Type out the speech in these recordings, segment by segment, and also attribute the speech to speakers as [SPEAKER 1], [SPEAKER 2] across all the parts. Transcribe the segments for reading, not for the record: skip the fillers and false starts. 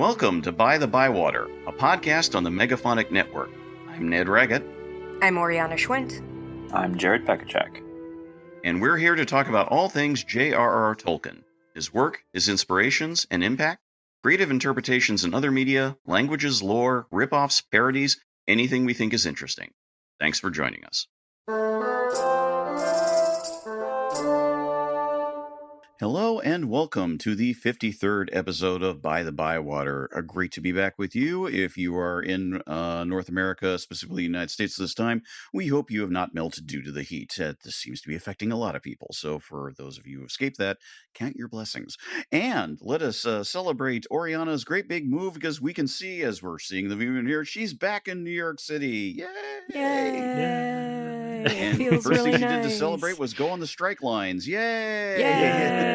[SPEAKER 1] Welcome to By-The-Bywater, a podcast on the Megaphonic Network. I'm Ned Raggett.
[SPEAKER 2] I'm Oriana Schwint.
[SPEAKER 3] I'm Jared Pekacek.
[SPEAKER 1] And we're here to talk about all things J.R.R. Tolkien, his work, his inspirations and impact, creative interpretations in other media, languages, lore, rip-offs, parodies, anything we think is interesting. Thanks for joining us. Hello and welcome to the 53rd episode of By-The-Bywater. Great to be back with you. If you are in North America, specifically the United States this time, we hope you have not melted due to the heat. This seems to be affecting a lot of people. So for those of you who escaped that, count your blessings. And let us celebrate Oriana's great big move, because we can see, as we're seeing the view in here, she's back in New York City. Yay!
[SPEAKER 2] Yay!
[SPEAKER 1] And the
[SPEAKER 2] Feels
[SPEAKER 1] first
[SPEAKER 2] really
[SPEAKER 1] thing she
[SPEAKER 2] nice.
[SPEAKER 1] did to celebrate was go on the strike lines. Yay!
[SPEAKER 2] Yay!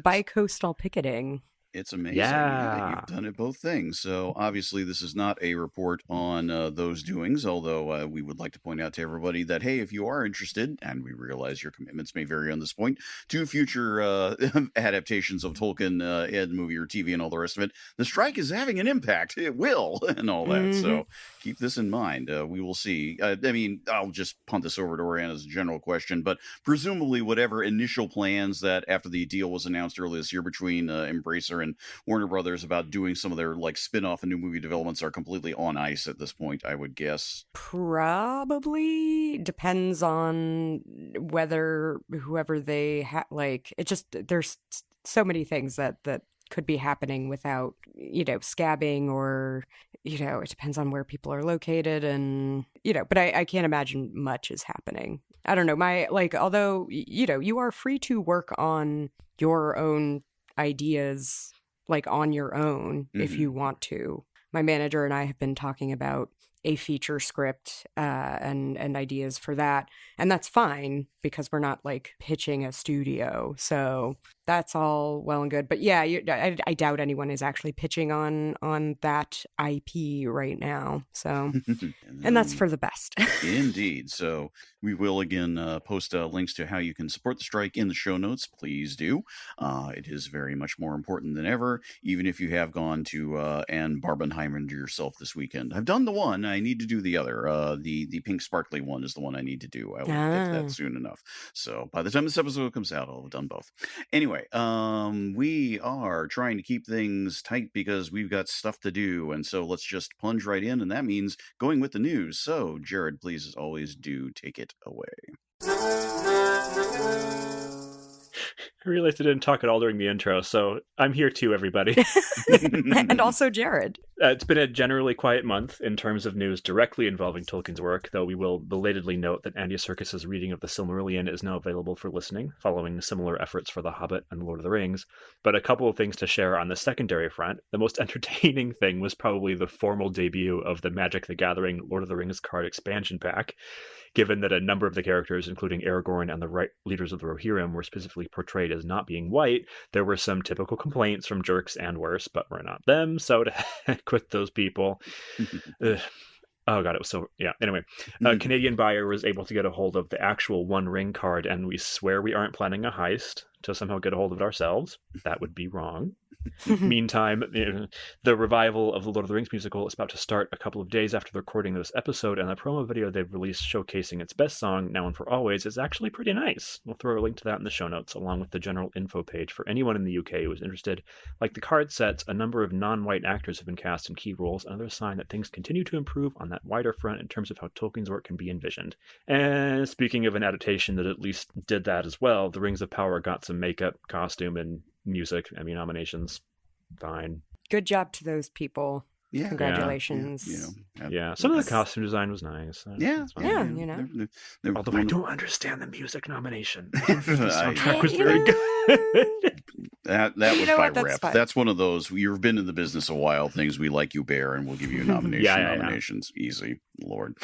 [SPEAKER 2] Bi-coastal picketing.
[SPEAKER 1] It's amazing
[SPEAKER 3] Yeah.
[SPEAKER 1] that you've done it both things. So obviously this is not a report on those doings, although we would like to point out to everybody that, hey, if you are interested, and we realize your commitments may vary on this point, to future adaptations of Tolkien in the movie or TV and all the rest of it, the strike is having an impact. It will, and all that.
[SPEAKER 2] Mm-hmm.
[SPEAKER 1] So keep this in mind. We will see. I mean, I'll just punt this over to Oriana's general question, but presumably whatever initial plans that after the deal was announced earlier this year between Embracer and Warner Brothers about doing some of their like spin-off and new movie developments are completely on ice at this point, I would guess.
[SPEAKER 2] Probably depends on whether whoever they it just, there's so many things that could be happening without, scabbing, or, it depends on where people are located, and, but I can't imagine much is happening. I don't know. Although, you are free to work on your own ideas, on your own, if you want to. My manager and I have been talking about a feature script and ideas for that. And that's fine because we're not pitching a studio. So that's all well and good. But yeah, I doubt anyone is actually pitching on that IP right now. So, and that's for the best.
[SPEAKER 1] Indeed. So we will again post links to how you can support the strike in the show notes. Please do. It is very much more important than ever, even if you have gone to Anne Barbenheimer yourself this weekend. I've done the one. I need to do the other. The pink sparkly one is the one I need to do. I will get to that soon enough. So by the time this episode comes out, I'll have done both. Anyway, we are trying to keep things tight because we've got stuff to do. And so let's just plunge right in. And that means going with the news. So Jared, please, as always, do take it away.
[SPEAKER 3] I realized I didn't talk at all during the intro, so I'm here too, everybody.
[SPEAKER 2] And also Jared.
[SPEAKER 3] It's been a generally quiet month in terms of news directly involving Tolkien's work, though we will belatedly note that Andy Serkis's reading of the Silmarillion is now available for listening, following similar efforts for The Hobbit and Lord of the Rings. But a couple of things to share on the secondary front. The most entertaining thing was probably the formal debut of the Magic the Gathering Lord of the Rings card expansion pack, given that a number of the characters, including Aragorn and the leaders of the Rohirrim, were specifically portrayed as not being white. There were some typical complaints from jerks and worse, but we're not them, so to heck with those people. Oh god, it was so... Yeah, anyway. A Canadian buyer was able to get a hold of the actual One Ring card, and we swear we aren't planning a heist to somehow get a hold of it ourselves. That would be wrong. Meantime, the revival of the Lord of the Rings musical is about to start a couple of days after the recording of this episode, and the promo video they've released showcasing its best song, Now and For Always, is actually pretty nice. We'll throw a link to that in the show notes, along with the general info page for anyone in the UK who is interested. Like the card sets, a number of non-white actors have been cast in key roles, another sign that things continue to improve on that wider front in terms of how Tolkien's work can be envisioned. And speaking of an adaptation that at least did that as well, The Rings of Power got some makeup, costume, and music Emmy nominations. Fine.
[SPEAKER 2] Good job to those people.
[SPEAKER 1] Yeah.
[SPEAKER 2] Congratulations.
[SPEAKER 3] Yeah, some of the costume design was nice. Although I don't understand the music nomination. The soundtrack was very good.
[SPEAKER 1] That was by rep.
[SPEAKER 2] Fine.
[SPEAKER 1] That's one of those, you've been in the business a while, things we like you bear, and we'll give you nominations. Easy, Lord.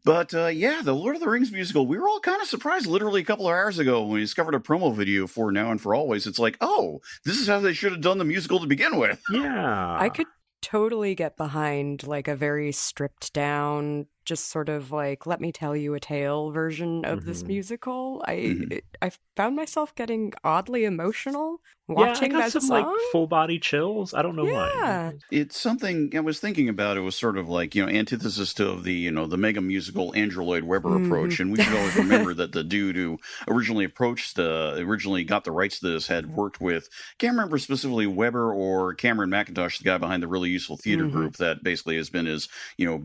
[SPEAKER 1] But the Lord of the Rings musical, we were all kind of surprised literally a couple of hours ago when we discovered a promo video for Now and For Always. It's like, oh, this is how they should have done the musical to begin with.
[SPEAKER 3] Yeah.
[SPEAKER 2] I could totally get behind a very stripped down just sort of like let me tell you a tale version of this musical. I found myself getting oddly emotional watching
[SPEAKER 3] I got
[SPEAKER 2] that
[SPEAKER 3] some
[SPEAKER 2] song.
[SPEAKER 3] like full body chills. I don't know why.
[SPEAKER 1] It's something I was thinking about. It was sort of like, antithesis to the, the mega musical Andrew Lloyd Webber approach. And we should always remember that the dude who originally got the rights to this had worked with, can't remember specifically Webber or Cameron McIntosh, the guy behind the Really Useful Theater group that basically has been his,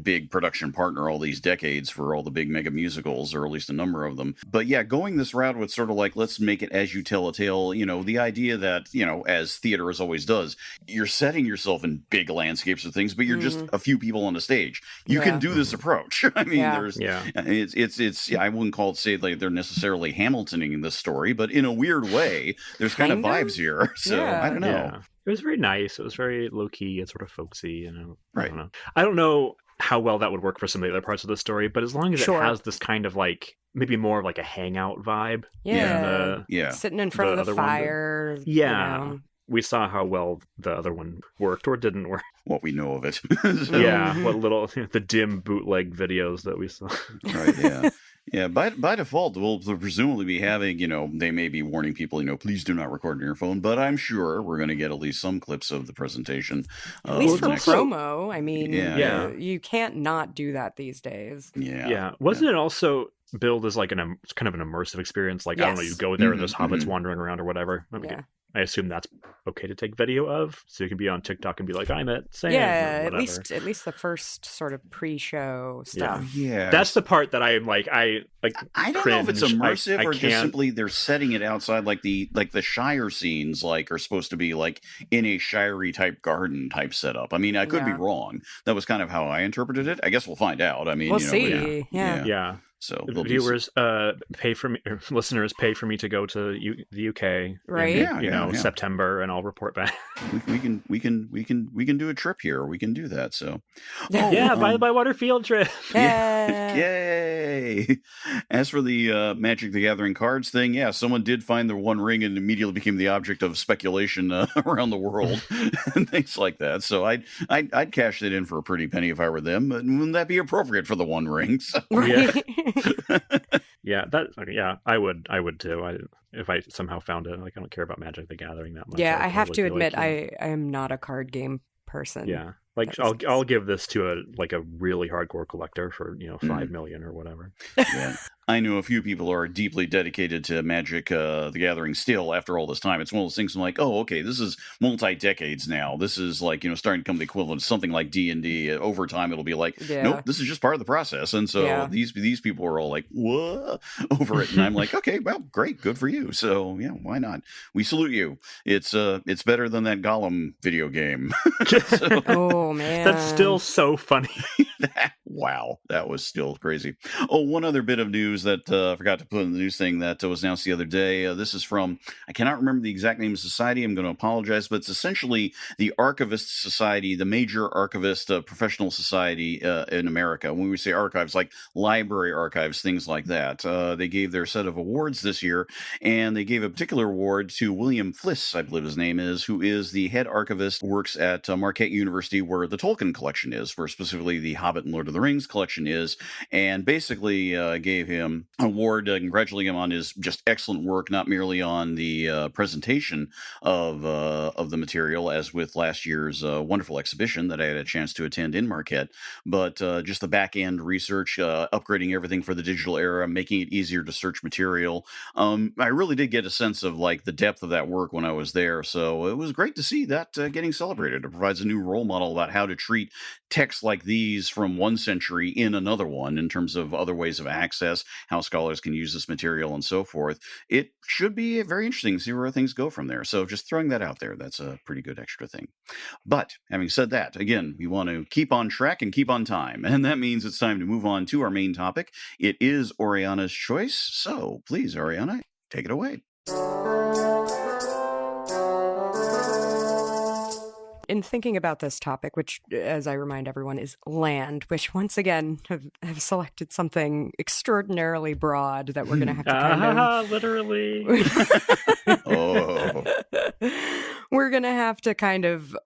[SPEAKER 1] big production partner all these decades for all the big mega musicals, or at least a number of them. But yeah, going this route with sort of like, let's make it as you tell a tale, the idea that, as theater as always does, you're setting yourself in big landscapes of things, but you're just a few people on a stage. You can do this approach. I mean, it's I wouldn't say like they're necessarily Hamiltoning this story, but in a weird way, there's kind of vibes here. So I don't know.
[SPEAKER 3] Yeah. It was very nice. It was very low key and sort of folksy.
[SPEAKER 1] Right.
[SPEAKER 3] I don't know how well that would work for some of the other parts of the story, but as long as it has this kind of like maybe more of like a hangout vibe.
[SPEAKER 2] Sitting in front of the fire.
[SPEAKER 3] We saw how well the other one worked or didn't work.
[SPEAKER 1] What we know of it.
[SPEAKER 3] What little the dim bootleg videos that we saw.
[SPEAKER 1] Right. Yeah. Yeah, by default, we'll presumably be having, they may be warning people, please do not record on your phone, but I'm sure we're going to get at least some clips of the presentation.
[SPEAKER 2] At least for promo. I mean, you can't not do that these days.
[SPEAKER 3] Yeah. Wasn't it also billed as like kind of an immersive experience? Like, I don't know, you go there and there's hobbits wandering around or whatever. I assume that's okay to take video of, so you can be on TikTok and be like, I'm at Sam.
[SPEAKER 2] Yeah, at least the first sort of pre-show stuff.
[SPEAKER 1] Yeah,
[SPEAKER 3] that's the part that I'm like, I
[SPEAKER 1] don't know if it's immersive or just simply they're setting it outside, like the Shire scenes, like are supposed to be like in a Shirey type garden type setup. I mean, I could be wrong. That was kind of how I interpreted it. I guess we'll find out. I mean,
[SPEAKER 2] we'll see. Yeah.
[SPEAKER 1] So
[SPEAKER 3] viewers listeners pay for me to go to the UK,
[SPEAKER 2] right?
[SPEAKER 3] In, September, and I'll report back.
[SPEAKER 1] we can do a trip here. We can do that. So
[SPEAKER 3] By-The-Bywater field trip.
[SPEAKER 1] Yay! As for the Magic the Gathering cards thing, someone did find the One Ring and immediately became the object of speculation around the world and things like that. So I'd cash it in for a pretty penny if I were them. But wouldn't that be appropriate for the One Ring? So.
[SPEAKER 2] Right.
[SPEAKER 3] I would too. If I somehow found it, like I don't care about Magic the Gathering that much.
[SPEAKER 2] I have to admit, I am not a card game person.
[SPEAKER 3] Yeah, like I'll give this to a really hardcore collector for $5 million or whatever.
[SPEAKER 1] Yeah. I know a few people are deeply dedicated to Magic the Gathering still after all this time. It's one of those things I'm like, oh, okay, this is multi-decades now. This is like, starting to become the equivalent of something like D&D. Over time, it'll be like, nope, this is just part of the process. And so these people are all like, what? Over it. And I'm like, okay, well, great, good for you. So, why not? We salute you. It's better than that Gollum video game.
[SPEAKER 2] Oh, man.
[SPEAKER 3] That's still so funny.
[SPEAKER 1] Wow, that was still crazy. Oh, one other bit of news that I forgot to put in the news thing that was announced the other day. This is from, I cannot remember the exact name of the society. I'm going to apologize, but it's essentially the Archivist Society, the major archivist professional society in America. When we say archives, like library archives, things like that. They gave their set of awards this year, and they gave a particular award to William Fliss, I believe his name is, who is the head archivist, works at Marquette University, where the Tolkien collection is, where specifically the Hobbit and Lord of the Rings collection is, and basically gave him an award congratulating him on his just excellent work, not merely on the presentation of the material, as with last year's wonderful exhibition that I had a chance to attend in Marquette, but just the back-end research, upgrading everything for the digital era, making it easier to search material. I really did get a sense of like the depth of that work when I was there, so it was great to see that getting celebrated. It provides a new role model about how to treat texts like these from one century in another one in terms of other ways of access, how scholars can use this material and so forth. It should be very interesting to see where things go from there. So just throwing that out there, that's a pretty good extra thing. But having said that, again, we want to keep on track and keep on time. And that means it's time to move on to our main topic. It is Oriana's choice. So please, Oriana, take it away.
[SPEAKER 2] In thinking about this topic, which, as I remind everyone, is land, which once again have selected something extraordinarily broad that we're going to have to kind of...
[SPEAKER 3] Literally.
[SPEAKER 1] Oh.
[SPEAKER 2] We're going to have to kind of,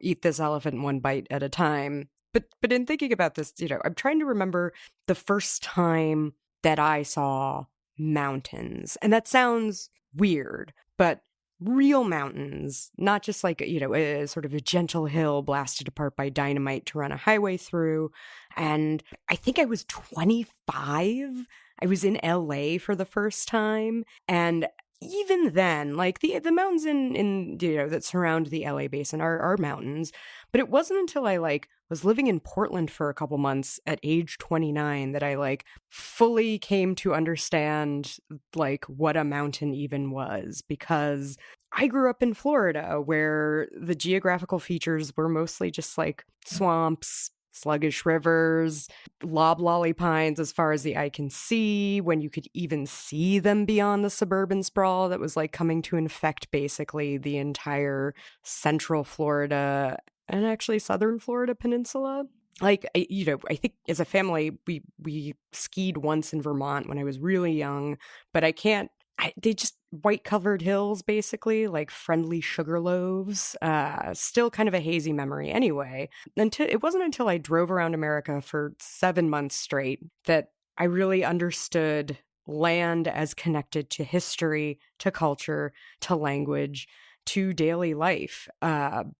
[SPEAKER 2] eat this elephant one bite at a time. But in thinking about this, I'm trying to remember the first time that I saw mountains. And that sounds weird, but real mountains, not just like, a sort of a gentle hill blasted apart by dynamite to run a highway through. And I think I was 25. I was in LA for the first time. And even then, like the mountains in that surround the LA basin are mountains, but it wasn't until I was living in Portland for a couple months at age 29 that I fully came to understand what a mountain even was, because I grew up in Florida where the geographical features were mostly just swamps, sluggish rivers, loblolly pines as far as the eye can see, when you could even see them beyond the suburban sprawl that was coming to infect basically the entire central Florida and actually southern Florida peninsula. I think as a family, we skied once in Vermont when I was really young, but they just white covered hills, basically, like friendly sugar loaves. Still kind of a hazy memory anyway. It wasn't until I drove around America for 7 months straight that I really understood land as connected to history, to culture, to language, to daily life,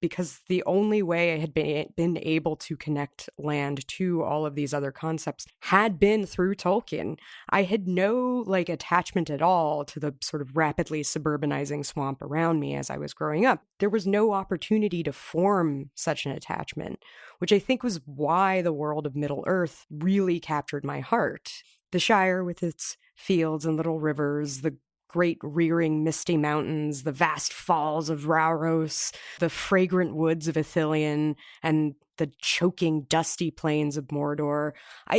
[SPEAKER 2] because the only way I had been able to connect land to all of these other concepts had been through Tolkien. I had no attachment at all to the sort of rapidly suburbanizing swamp around me as I was growing up. There was no opportunity to form such an attachment, which I think was why the world of Middle-earth really captured my heart. The Shire with its fields and little rivers, the great rearing misty mountains, the vast falls of Rauros, the fragrant woods of Ithilien, and the choking dusty plains of Mordor.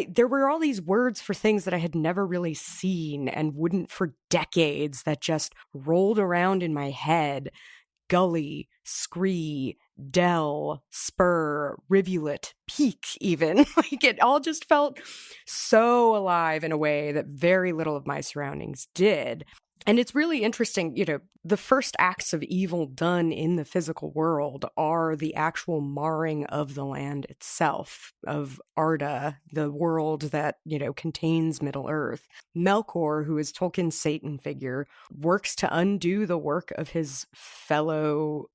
[SPEAKER 2] There were all these words for things that I had never really seen and wouldn't for decades that just rolled around in my head. Gully, scree, dell, spur, rivulet, peak even. It all just felt so alive in a way that very little of my surroundings did. And it's really interesting, the first acts of evil done in the physical world are the actual marring of the land itself, of Arda, the world that, contains Middle-earth. Melkor, who is Tolkien's Satan figure, works to undo the work of his fellow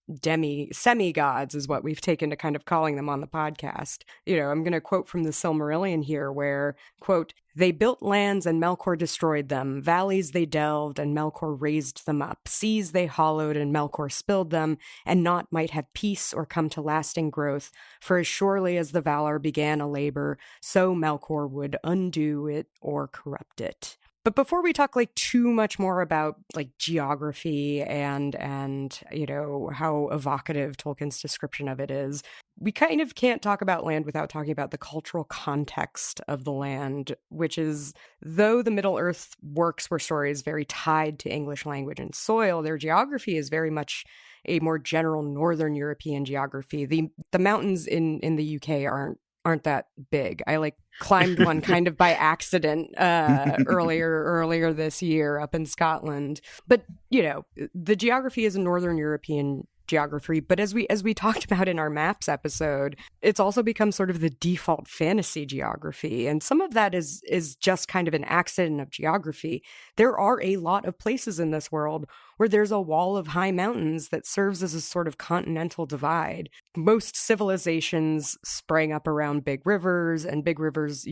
[SPEAKER 2] semi-gods, is what we've taken to kind of calling them on the podcast. I'm going to quote from the Silmarillion here where, quote, "They built lands and Melkor destroyed them. Valleys they delved and Melkor raised them up. Seas they hollowed and Melkor spilled them, and naught might have peace or come to lasting growth. For as surely as the Valar began a labor, so Melkor would undo it or corrupt it." But before we talk too much more about geography and how evocative Tolkien's description of it is, we kind of can't talk about land without talking about the cultural context of the land, which is, though the Middle-earth works were stories very tied to English language and soil, their geography is very much a more general Northern European geography. The mountains in the UK aren't that big. I climbed one kind of by accident earlier this year up in Scotland. But the geography is a Northern European geography, but as we talked about in our maps episode, it's also become sort of the default fantasy geography, and some of that is just kind of an accident of geography. There are a lot of places in this world where there's a wall of high mountains that serves as a sort of continental divide. Most civilizations sprang up around big rivers, and big rivers,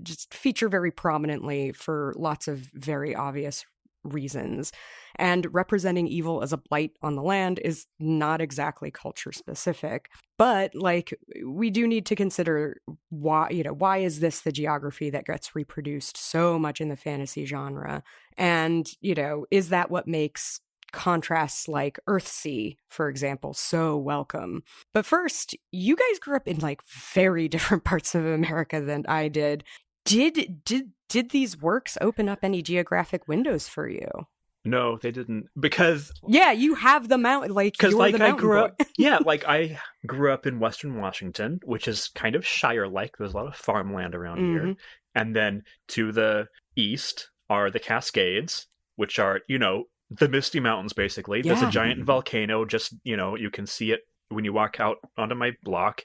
[SPEAKER 2] just feature very prominently for lots of very obvious reasons. And representing evil as a blight on the land is not exactly culture specific. But we do need to consider why is this the geography that gets reproduced so much in the fantasy genre? And, is that what makes contrasts like Earthsea, for example, so welcome? But first, you guys grew up in very different parts of America than I did. Did these works open up any geographic windows for you?
[SPEAKER 3] No, they didn't, because
[SPEAKER 2] you have the mountain,
[SPEAKER 3] because
[SPEAKER 2] you're the mountain
[SPEAKER 3] I grew
[SPEAKER 2] boy.
[SPEAKER 3] up, I grew up in Western Washington, which is kind of Shire-like. There's a lot of farmland around here, and then to the east are the Cascades, which are the Misty Mountains. Basically, there's a giant volcano. Just you can see it when you walk out onto my block,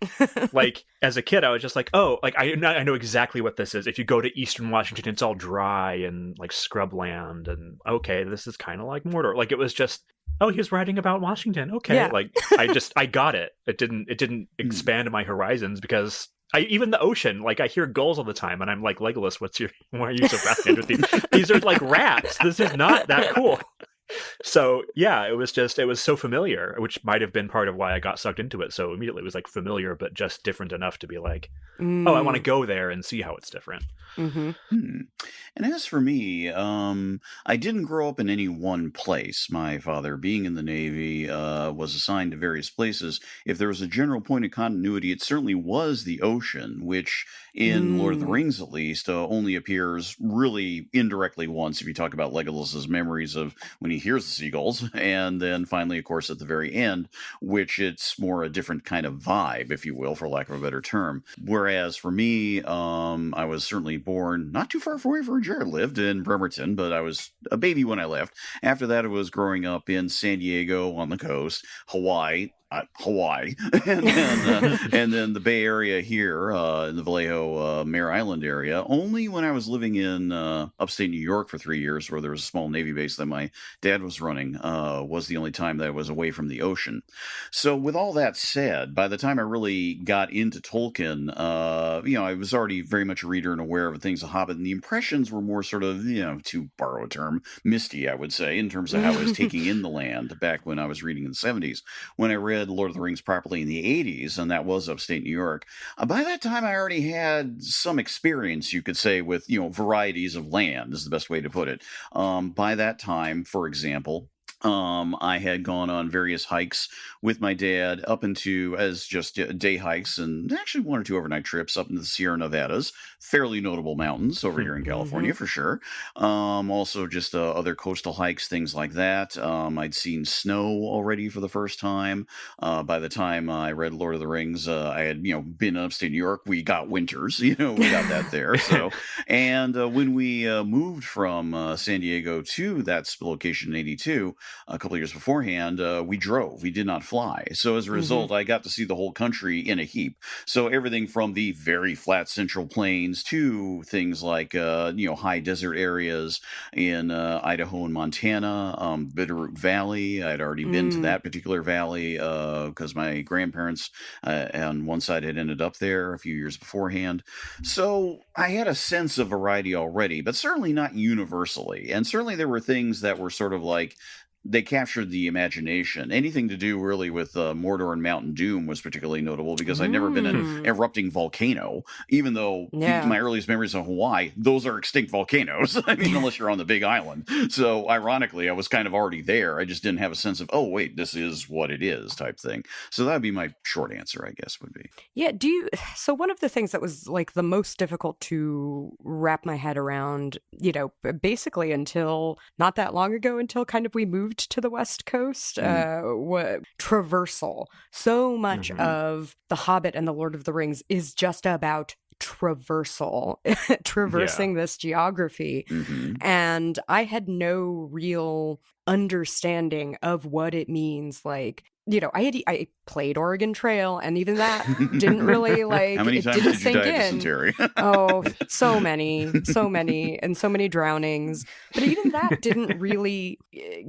[SPEAKER 3] like as a kid, I was just like, oh, like I know exactly what this is. If you go to Eastern Washington, it's all dry and like scrubland, and okay, this is kind of like Mordor. Like it was just, oh, he was writing about Washington. Okay,
[SPEAKER 2] Yeah.
[SPEAKER 3] like I got it. It didn't expand my horizons because. Even the ocean, like I hear gulls all the time, and I'm like, Legolas, why are you so fascinated with these? These are like rats. This is not that cool. So yeah, it was so familiar, which might have been part of why I got sucked into it so immediately. It was like familiar, but just different enough to be like, oh, I want to go there and see how it's different.
[SPEAKER 2] Mm-hmm.
[SPEAKER 1] And as for me, I didn't grow up in any one place. My father, being in the Navy, was assigned to various places. If there was a general point of continuity, it certainly was the ocean, which in Lord of the Rings, at least, only appears really indirectly once if you talk about Legolas's memories of when he hears the seagulls. And then finally, of course, at the very end, which it's more a different kind of vibe, if you will, for lack of a better term. Whereas for me, I was certainly born not too far away from where Jared lived in Bremerton, but I was a baby when I left. After that, I was growing up in San Diego on the coast, Hawaii, and then the Bay Area here in the Vallejo Mare Island area. Only when I was living in upstate New York for 3 years, where there was a small Navy base that my dad was running, was the only time that I was away from the ocean. So with all that said, by the time I really got into Tolkien, I was already very much a reader and aware of things of Hobbit, and the impressions were more sort of, to borrow a term, misty, I would say, in terms of how I was taking in the land back when I was reading in the 70s. When I read Lord of the Rings properly in the 80s, and that was upstate New York, by that time I already had some experience, you could say, with, varieties of land is the best way to put it. By that time, for example, I had gone on various hikes with my dad up into as just day hikes and actually one or two overnight trips up into the Sierra Nevadas, fairly notable mountains over here in California for sure. Also just other coastal hikes, things like that. I'd seen snow already for the first time. By the time I read Lord of the Rings, I had, been in upstate New York. We got winters, we got that there. So, and when we moved from San Diego to that location in 82, a couple of years beforehand, we drove. We did not fly. So as a result, I got to see the whole country in a heap. So everything from the very flat central plains to things like, high desert areas in Idaho and Montana, Bitterroot Valley. I'd already been to that particular valley because my grandparents on one side had ended up there a few years beforehand. So I had a sense of variety already, but certainly not universally. And certainly there were things that were sort of like, they captured the imagination. Anything to do really with Mordor and Mountain Doom was particularly notable because I'd never been an erupting volcano, even though my earliest memories of Hawaii, those are extinct volcanoes. I mean, unless you're on the Big Island. So ironically, I was kind of already there. I just didn't have a sense of, oh, wait, this is what it is type thing. So that'd be my short answer, I guess, would be.
[SPEAKER 2] Yeah. So one of the things that was like the most difficult to wrap my head around, basically until not that long ago, until kind of we moved to the West Coast, traversal. So much of The Hobbit and The Lord of the Rings is just about traversal, traversing this geography. And I had no real understanding of what it means. Like, I played Oregon Trail, and even that didn't really
[SPEAKER 1] How many times did you die of dysentery?
[SPEAKER 2] Oh, so many, and so many drownings. But even that didn't really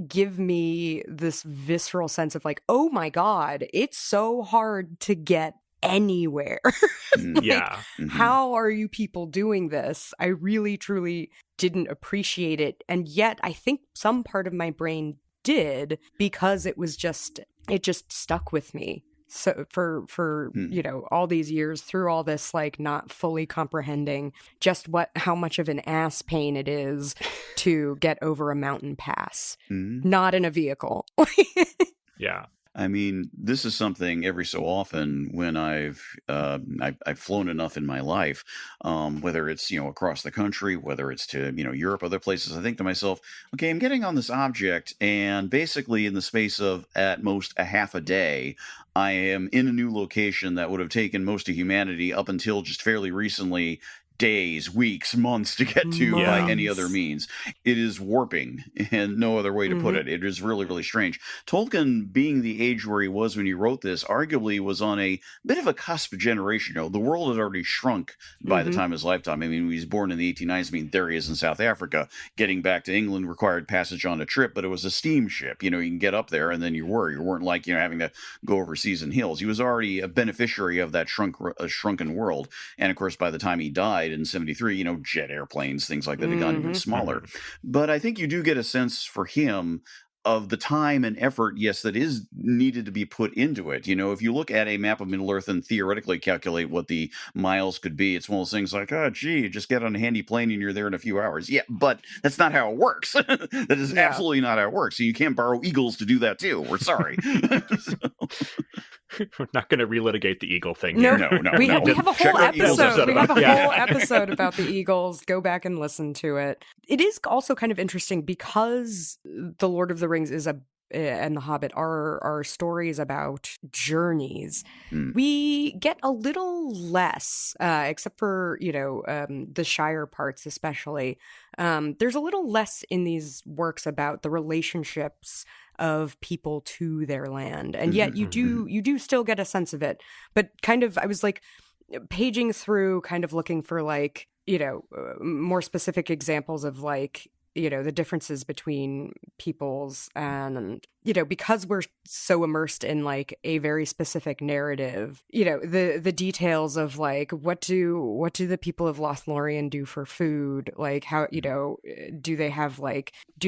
[SPEAKER 2] give me this visceral sense of like, oh my God, it's so hard to get anywhere. How are you people doing this? I really, truly didn't appreciate it. And yet I think some part of my brain did, because it just stuck with me. So for all these years, through all this, like, not fully comprehending just how much of an ass pain it is to get over a mountain pass, not in a vehicle.
[SPEAKER 1] I mean, this is something every so often when I've flown enough in my life, whether it's, across the country, whether it's to, Europe, other places, I think to myself, okay, I'm getting on this object, and basically in the space of at most a half a day, I am in a new location that would have taken most of humanity up until just fairly recently days, weeks, months to get to by any other means. It is warping, and no other way to put it. It is really, really strange. Tolkien, being the age where he was when he wrote this, arguably was on a bit of a cusp generation. The world had already shrunk by the time of his lifetime. I mean, he was born in the 1890s. I mean, there he is in South Africa. Getting back to England required passage on a trip, but it was a steamship. You can get up there and then you weren't like, having to go over seas and hills. He was already a beneficiary of that shrunken world. And of course, by the time he died in 73, jet airplanes, things like that had gotten even smaller. But I think you do get a sense for him of the time and effort, yes, that is needed to be put into it. If you look at a map of Middle-earth and theoretically calculate what the miles could be, it's one of those things like, oh, gee, just get on a handy plane and you're there in a few hours. Yeah, but that's not how it works. That is absolutely not how it works. So you can't borrow eagles to do that too. We're sorry.
[SPEAKER 3] We're not going to relitigate the eagle thing.
[SPEAKER 2] No,
[SPEAKER 3] here.
[SPEAKER 2] no. We have a whole episode. We have a whole episode about the eagles. Go back and listen to it. It is also kind of interesting because The Lord of the Rings and The Hobbit are stories about journeys. We get a little less, except for the Shire parts especially. There's a little less in these works about the relationships of people to their land, and yet you do still get a sense of it. But kind of, I was like paging through, kind of looking for like more specific examples of like the differences between peoples, and because we're so immersed in like a very specific narrative, the details of like what do the people of Lothlorien do for food, like how do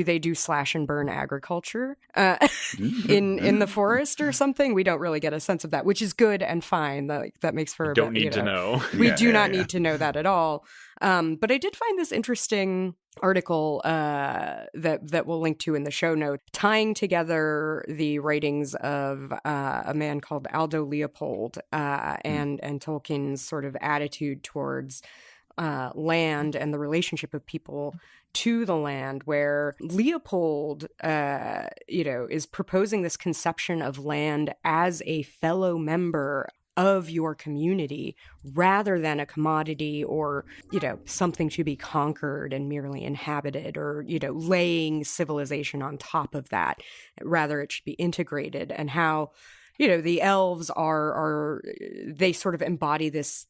[SPEAKER 2] they do slash and burn agriculture in the forest or something. We don't really get a sense of that, which is good and fine. That makes for
[SPEAKER 3] don't need to know.
[SPEAKER 2] We do not need to know that at all. But I did find this interesting article that we'll link to in the show notes, tying together the writings of a man called Aldo Leopold and Tolkien's sort of attitude towards land and the relationship of people to the land, where Leopold, is proposing this conception of land as a fellow member of your community rather than a commodity or, something to be conquered and merely inhabited, or, laying civilization on top of that. Rather, it should be integrated, and how, the elves they sort of embody this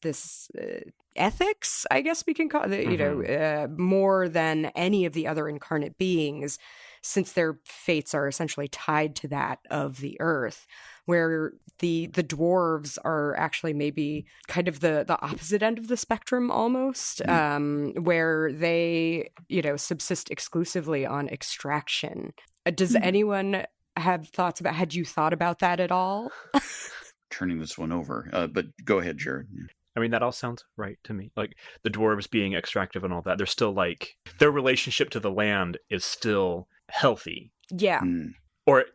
[SPEAKER 2] ethics, I guess we can call it, more than any of the other incarnate beings, since their fates are essentially tied to that of the earth, where the dwarves are actually maybe kind of the opposite end of the spectrum almost, where they, subsist exclusively on extraction. Does anyone have thoughts about, had you thought about that at all?
[SPEAKER 1] Turning this one over, but go ahead, Jared.
[SPEAKER 3] I mean, that all sounds right to me. Like the dwarves being extractive and all that, they're still like, their relationship to the land is still healthy.
[SPEAKER 2] Yeah.
[SPEAKER 3] Or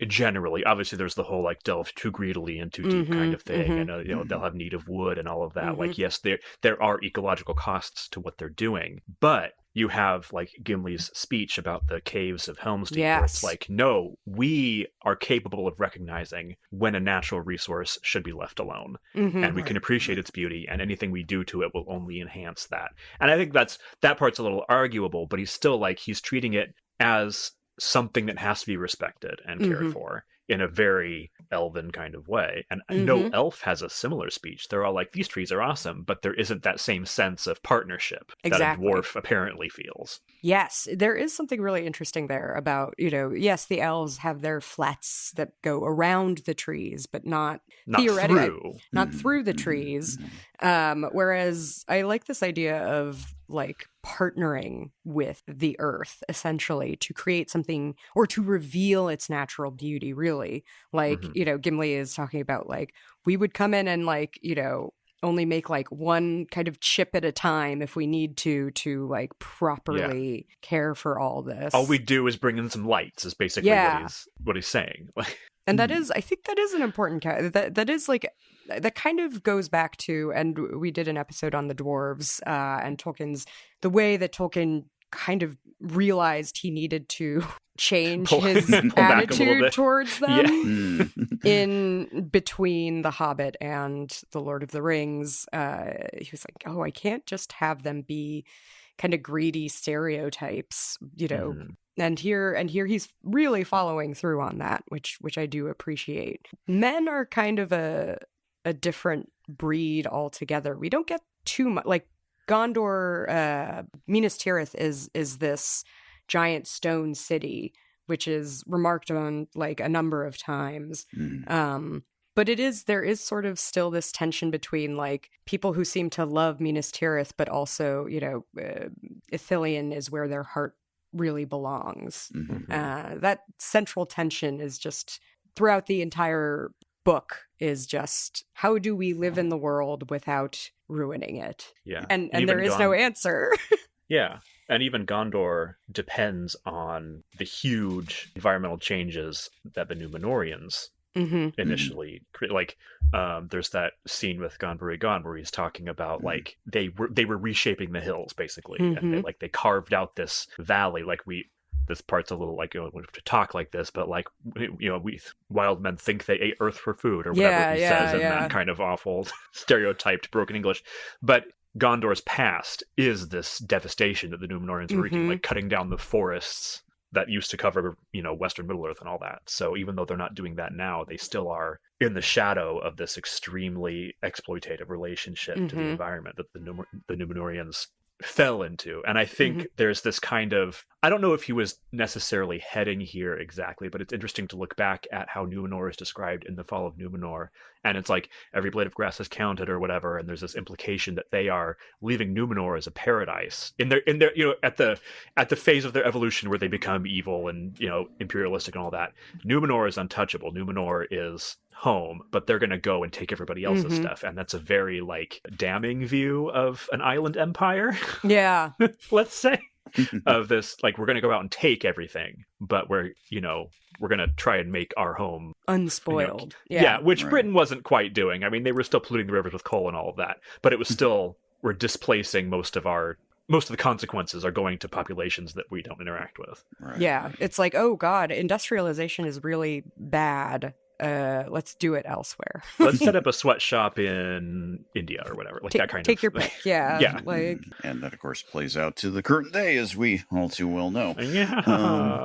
[SPEAKER 3] generally, obviously there's the whole like delve too greedily and too deep kind of thing, and they'll have need of wood and all of that. Like, yes, there are ecological costs to what they're doing, but you have like Gimli's speech about the caves of Helm's Deep, where it's like, no, we are capable of recognizing when a natural resource should be left alone, and we can appreciate its beauty, and anything we do to it will only enhance that. And I think that part's a little arguable, but he's treating it as something that has to be respected and cared for in a very elven kind of way. And no elf has a similar speech. They're all like, these trees are awesome, but there isn't that same sense of partnership that a dwarf apparently feels.
[SPEAKER 2] Yes, there is something really interesting there about, yes, the elves have their flats that go around the trees, but not theoretically, not through the trees. Whereas I like this idea of like partnering with the earth, essentially, to create something or to reveal its natural beauty, really. Like, Gimli is talking about like, we would come in and like, only make like one kind of chip at a time if we need to like properly care for all this.
[SPEAKER 3] All we do is bring in some lights is basically what he's saying.
[SPEAKER 2] And that is, I think that is an important, that is like, that kind of goes back to, and we did an episode on the dwarves and Tolkien's, the way that Tolkien kind of realized he needed to change
[SPEAKER 3] Pull
[SPEAKER 2] his
[SPEAKER 3] back a little
[SPEAKER 2] attitude
[SPEAKER 3] bit.
[SPEAKER 2] towards them
[SPEAKER 3] Yeah.
[SPEAKER 2] in between The Hobbit and The Lord of the Rings. He was like, oh, I can't just have them be kind of greedy stereotypes, and here he's really following through on that, which I do appreciate. Men are kind of a different breed altogether. We don't get too much, like Gondor. Minas Tirith is this giant stone city, which is remarked on like a number of times. But there is sort of still this tension between like people who seem to love Minas Tirith, but also, Ithilien is where their heart really belongs. That central tension is just throughout the entire book, is just how do we live in the world without ruining it?
[SPEAKER 3] Yeah.
[SPEAKER 2] And there is no answer.
[SPEAKER 3] Yeah. And even Gondor depends on the huge environmental changes that the Númenóreans initially like there's that scene with Gon where he's talking about like they were reshaping the hills basically, and they carved out this valley. Like this part's a little like, to talk like this, but like, we wild men think they ate earth for food or whatever he says in that kind of awful stereotyped broken English. But Gondor's past is this devastation that the Númenóreans were wreaking, like cutting down the forests that used to cover, Western Middle-earth and all that. So even though they're not doing that now, they still are in the shadow of this extremely exploitative relationship to the environment that the Númenóreans fell into. And I think there's this kind of, I don't know if he was necessarily heading here exactly, but it's interesting to look back at how Númenor is described in The Fall of Númenor. And it's like every blade of grass is counted or whatever. And there's this implication that they are leaving Númenor as a paradise in their, at the phase of their evolution where they become evil and, imperialistic and all that. Númenor is untouchable. Númenor is home, but they're going to go and take everybody else's stuff. And that's a very like damning view of an island empire.
[SPEAKER 2] Yeah.
[SPEAKER 3] Let's say. Of this, like, we're going to go out and take everything, but we're going to try and make our home
[SPEAKER 2] unspoiled.
[SPEAKER 3] Which Britain wasn't quite doing. I mean, they were still polluting the rivers with coal and all of that, but it was still, we're displacing most of the consequences are going to populations that we don't interact with.
[SPEAKER 1] Right.
[SPEAKER 2] Yeah. It's like, oh God, industrialization is really bad. Let's do it elsewhere.
[SPEAKER 3] Let's set up a sweatshop in India or whatever, like that kind of.
[SPEAKER 2] Take your pick, yeah. Like,
[SPEAKER 1] and that of course plays out to the current day, as we all too well know.
[SPEAKER 3] Yeah,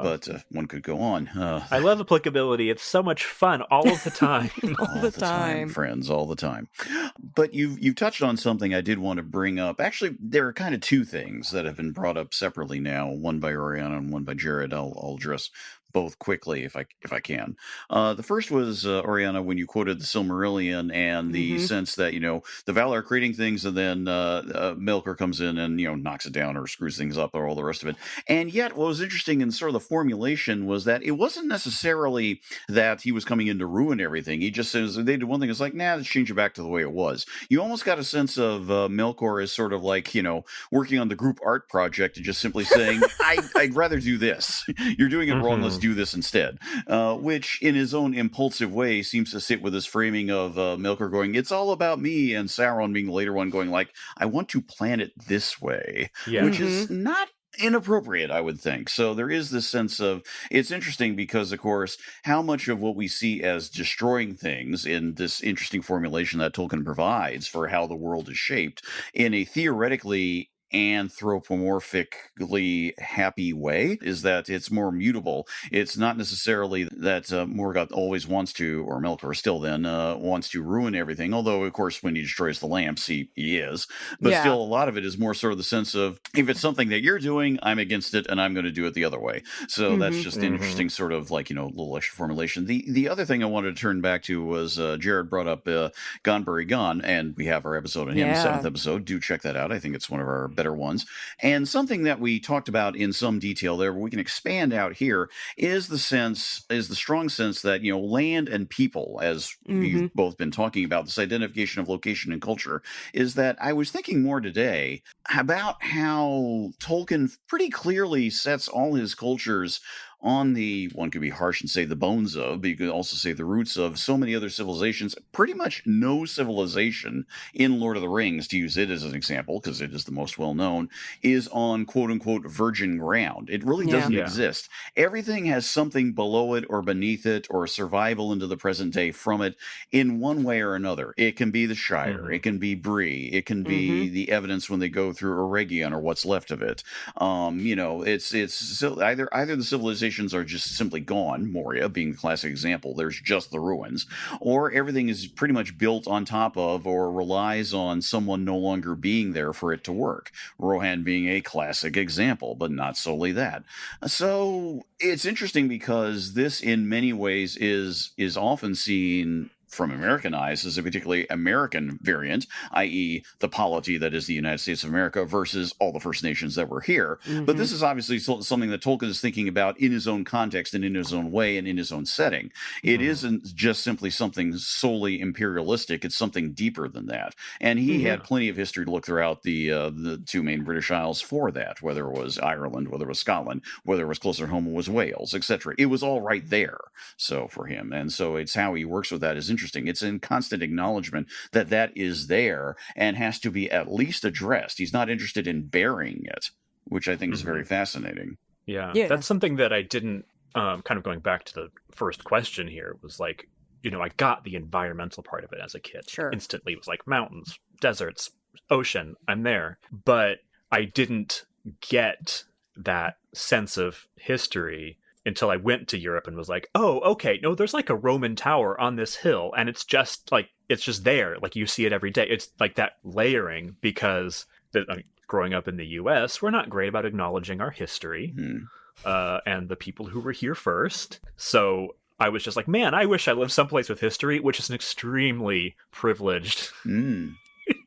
[SPEAKER 1] but one could go on.
[SPEAKER 3] I love applicability; it's so much fun all of the time,
[SPEAKER 2] all the time,
[SPEAKER 1] friends, all the time. But you've touched on something I did want to bring up. Actually, there are kind of two things that have been brought up separately now. One by Oriana and one by Jared. I'll address both quickly if I can. The first was Oriana, when you quoted the Silmarillion and the sense that the Valar are creating things, and then Melkor comes in and knocks it down or screws things up or all the rest of it. And yet, what was interesting in sort of the formulation was that it wasn't necessarily that he was coming in to ruin everything. He just says they did one thing. It's like, let's change it back to the way it was. You almost got a sense of Melkor as sort of like working on the group art project and just simply saying, I'd rather do this. You're doing it wrong. Let's do this instead, which in his own impulsive way seems to sit with this framing of Melkor going, it's all about me, and Sauron being the later one going like, I want to plan it this way, which is not inappropriate, I would think. So there is this sense of, it's interesting because, of course, how much of what we see as destroying things in this interesting formulation that Tolkien provides for how the world is shaped in a theoretically anthropomorphically happy way is that it's more mutable. It's not necessarily that Morgoth always wants to, or Melkor still then wants to ruin everything, although of course when he destroys the lamps he is, but still a lot of it is more sort of the sense of, if it's something that you're doing, I'm against it and I'm going to do it the other way. So that's just an interesting sort of like little extra formulation. The other thing I wanted to turn back to was Jared brought up Gonbury Gone, and we have our episode on him, the 7th episode. Do check that out. I think it's one of our better ones. And something that we talked about in some detail there, but we can expand out here, is the strong sense that, land and people, as you've both been talking about, this identification of location and culture, is that I was thinking more today about how Tolkien pretty clearly sets all his cultures on the, one could be harsh and say the bones of, but you could also say the roots of so many other civilizations. Pretty much no civilization in Lord of the Rings, to use it as an example, because it is the most well-known, is on quote-unquote virgin ground. It really doesn't exist. Everything has something below it or beneath it or survival into the present day from it in one way or another. It can be the Shire. It can be Bree. It can be the evidence when they go through Eregion or what's left of it. It's still either the civilizations are just simply gone, Moria being the classic example, there's just the ruins, or everything is pretty much built on top of or relies on someone no longer being there for it to work. Rohan being a classic example, but not solely that. So it's interesting because this in many ways is often seen from American eyes as a particularly American variant, i.e. the polity that is the United States of America versus all the First Nations that were here. But this is obviously something that Tolkien is thinking about in his own context and in his own way and in his own setting. It isn't just simply something solely imperialistic. It's something deeper than that. And he had plenty of history to look throughout the two main British Isles for that, whether it was Ireland, whether it was Scotland, whether it was closer home, it was Wales, etc. It was all right there. So for him. And so it's how he works with that is interesting. It's in constant acknowledgement that that is there and has to be at least addressed. He's not interested in burying it, which I think is very fascinating.
[SPEAKER 3] Yeah, that's something that I didn't, kind of going back to the first question here, was like, I got the environmental part of it as a kid.
[SPEAKER 2] Sure.
[SPEAKER 3] Instantly. It was like mountains, deserts, ocean, I'm there. But I didn't get that sense of history until I went to Europe and was like, oh, okay, no, there's like a Roman tower on this hill, and it's just there. Like, you see it every day. It's like that layering, because growing up in the US, we're not great about acknowledging our history and the people who were here first. So I was just like, man, I wish I lived someplace with history, which is an extremely privileged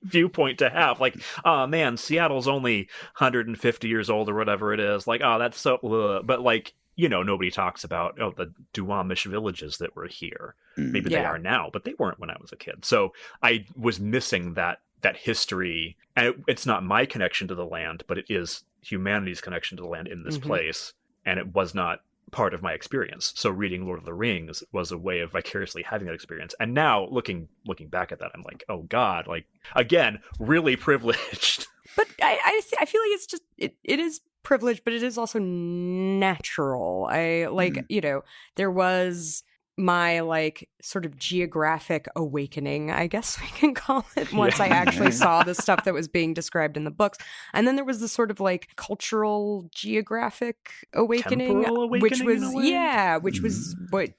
[SPEAKER 3] viewpoint to have. Like, oh man, Seattle's only 150 years old or whatever it is. Like, oh, that's so, but like, nobody talks about, the Duwamish villages that were here. Maybe they are now, but they weren't when I was a kid. So I was missing that history. And it's not my connection to the land, but it is humanity's connection to the land in this place. And it was not part of my experience. So reading Lord of the Rings was a way of vicariously having that experience. And now looking back at that, I'm like, oh God, like, again, really privileged.
[SPEAKER 2] But I feel like it's just, it is privilege, but it is also natural. There was my like sort of geographic awakening, I guess we can call it, once I actually saw the stuff that was being described in the books. And then there was this sort of like cultural geographic awakening, which was what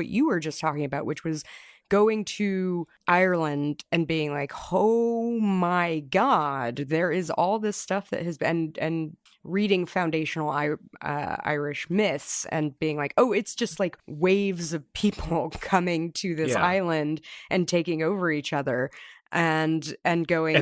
[SPEAKER 2] you were just talking about, which was going to Ireland and being like, oh my God, there is all this stuff that has been, and reading foundational Irish myths and being like, oh, it's just like waves of people coming to this island and taking over each other and going.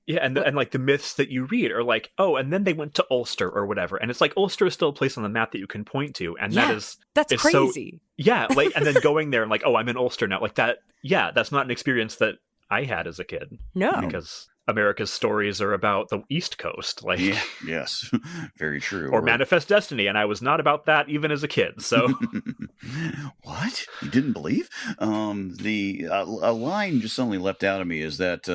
[SPEAKER 3] And like the myths that you read are like, oh, and then they went to Ulster or whatever, and it's like Ulster is still a place on the map that you can point to, and that's crazy. And then going there and like, oh, I'm in Ulster now, like that. Yeah, that's not an experience that I had as a kid.
[SPEAKER 2] No,
[SPEAKER 3] because America's stories are about the East Coast, like
[SPEAKER 1] yes, very true.
[SPEAKER 3] Or Manifest Destiny, and I was not about that even as a kid. So,
[SPEAKER 1] what, you didn't believe? A line just suddenly leapt out of me is that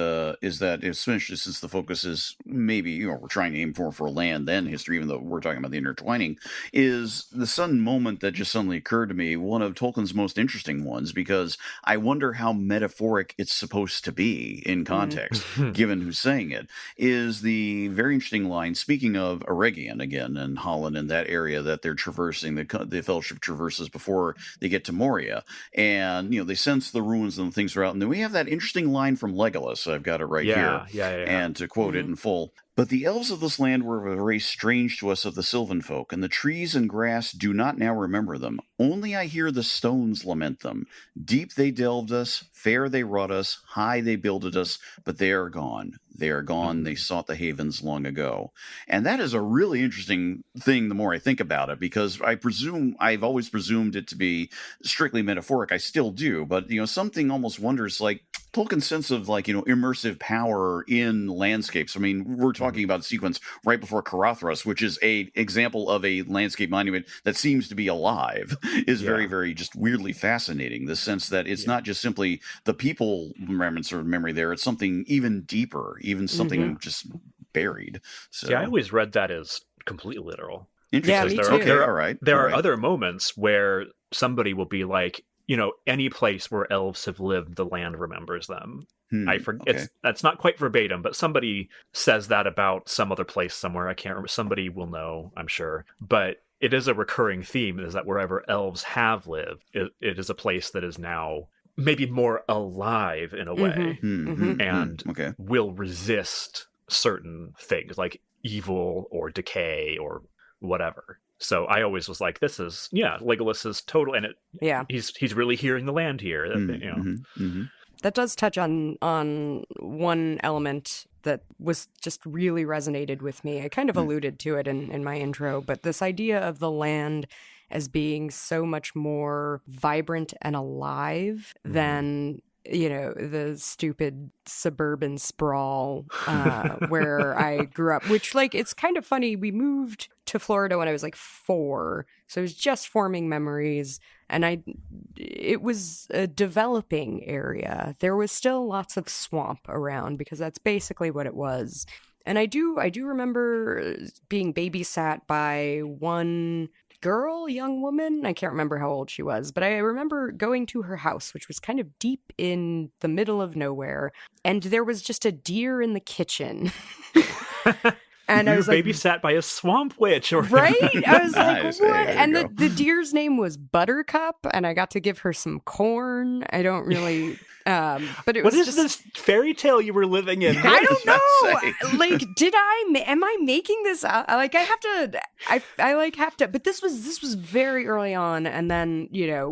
[SPEAKER 1] especially since the focus is maybe we're trying to aim for land then history, even though we're talking about the intertwining, is the sudden moment that just suddenly occurred to me. One of Tolkien's most interesting ones, because I wonder how metaphoric it's supposed to be in context, given who's saying it, is the very interesting line, speaking of Eregion again and Holland and that area that they're traversing, the Fellowship traverses before they get to Moria, and they sense the ruins and the things are out, and then we have that interesting line from Legolas. I've got it right here, and to quote it in full. But the elves of this land were of a race strange to us of the sylvan folk, and the trees and grass do not now remember them. Only I hear the stones lament them. Deep they delved us, fair they wrought us, high they builded us, but they are gone. They are gone. They sought the havens long ago. And that is a really interesting thing the more I think about it, because I've always presumed it to be strictly metaphoric. I still do, but something almost wonders, like, Tolkien's sense of like, immersive power in landscapes. I mean, we're talking about a sequence right before Caradhras, which is a example of a landscape monument that seems to be alive, is very, very just weirdly fascinating. The sense that it's not just simply the people remembrance or memory there, it's something even deeper, even something just buried. So
[SPEAKER 3] I always read that as completely literal.
[SPEAKER 1] Interesting.
[SPEAKER 2] Yeah, me too.
[SPEAKER 1] Okay,
[SPEAKER 3] there are other moments where somebody will be like, any place where elves have lived, the land remembers them. I forget.
[SPEAKER 1] Okay.
[SPEAKER 3] That's not quite verbatim, but somebody says that about some other place somewhere. I can't remember. Somebody will know, I'm sure. But it is a recurring theme, is that wherever elves have lived, it is a place that is now maybe more alive in a way, and will resist certain things like evil or decay or whatever. So I always was like, this is Legolas is total, and he's really hearing the land here.
[SPEAKER 2] That does touch on one element that was just really resonated with me. I kind of alluded to it in my intro, but this idea of the land as being so much more vibrant and alive than the stupid suburban sprawl where I grew up, which, like, it's kind of funny. We moved to Florida when I was like 4, so it was just forming memories, and it was a developing area. There was still lots of swamp around because that's basically what it was. And I do remember being babysat by one young woman. I can't remember how old she was, but I remember going to her house, which was kind of deep in the middle of nowhere, and there was just a deer in the kitchen. And I was like,
[SPEAKER 3] babysat by a swamp witch,
[SPEAKER 2] right? I was
[SPEAKER 1] Nice.
[SPEAKER 2] like, what?
[SPEAKER 1] Hey,
[SPEAKER 2] And the deer's name was Buttercup, and I got to give her some corn. I don't really, but it was
[SPEAKER 3] what is this fairy tale you were living in?
[SPEAKER 2] I don't know. Like, am I making this up? Like, I have to, but this was very early on. And then,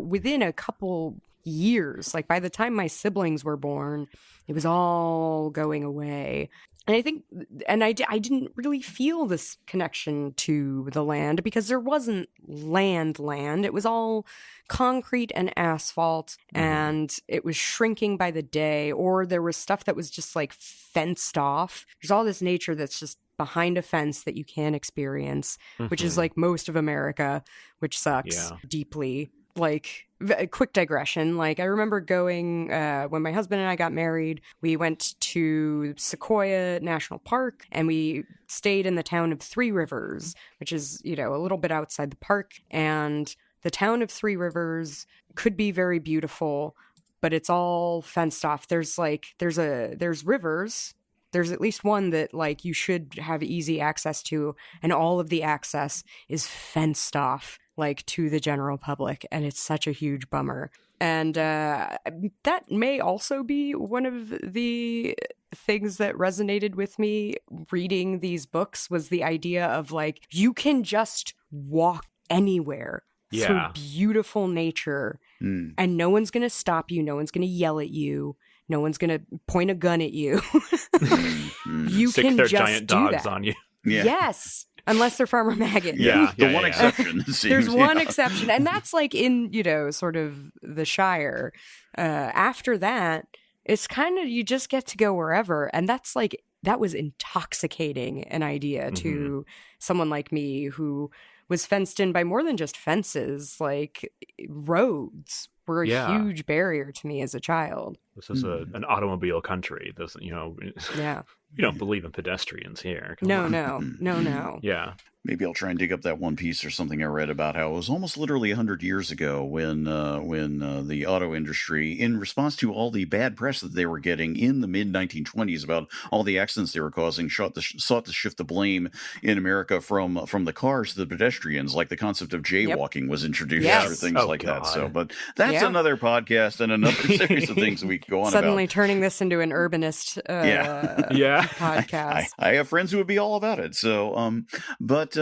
[SPEAKER 2] within a couple years, like by the time my siblings were born, it was all going away. And I think, I didn't really feel this connection to the land because there wasn't land. It was all concrete and asphalt, and it was shrinking by the day, or there was stuff that was just like fenced off. There's all this nature that's just behind a fence that you can't experience, which is like most of America, which sucks deeply. Like, a quick digression, like I remember going when my husband and I got married, we went to Sequoia National Park, and we stayed in the town of Three Rivers, which is a little bit outside the park. And the town of Three Rivers could be very beautiful, but it's all fenced off. There's rivers. There's at least one that like you should have easy access to, and all of the access is fenced off, like, to the general public, and it's such a huge bummer. And that may also be one of the things that resonated with me reading these books, was the idea of like, you can just walk anywhere through beautiful nature, and no one's gonna stop you, no one's gonna yell at you, no one's gonna point a gun at you. You
[SPEAKER 3] Sick
[SPEAKER 2] can
[SPEAKER 3] their
[SPEAKER 2] just
[SPEAKER 3] giant
[SPEAKER 2] do
[SPEAKER 3] dogs
[SPEAKER 2] that.
[SPEAKER 3] on you.
[SPEAKER 1] Yeah.
[SPEAKER 2] Yes. Unless they're Farmer Maggot.
[SPEAKER 1] The one exception. It seems,
[SPEAKER 2] There's one exception, and that's like in, sort of the Shire. After that, it's kind of, you just get to go wherever, and that's like, that was intoxicating an idea to someone like me who was fenced in by more than just fences. Like, roads were a huge barrier to me as a child.
[SPEAKER 3] This is an automobile country. This, you don't believe in pedestrians here. Come on.
[SPEAKER 2] No.
[SPEAKER 3] Yeah.
[SPEAKER 1] Maybe I'll try and dig up that one piece or something I read about how it was almost literally 100 years ago when the auto industry, in response to all the bad press that they were getting in the mid-1920s about all the accidents they were causing, sought to shift the blame in America from the cars to the pedestrians, like the concept of jaywalking was introduced or things that. So, but that's another podcast and another series of things that we could go on
[SPEAKER 2] Suddenly
[SPEAKER 1] about.
[SPEAKER 2] turning this into an urbanist podcast.
[SPEAKER 1] I have friends who would be all about it. So, but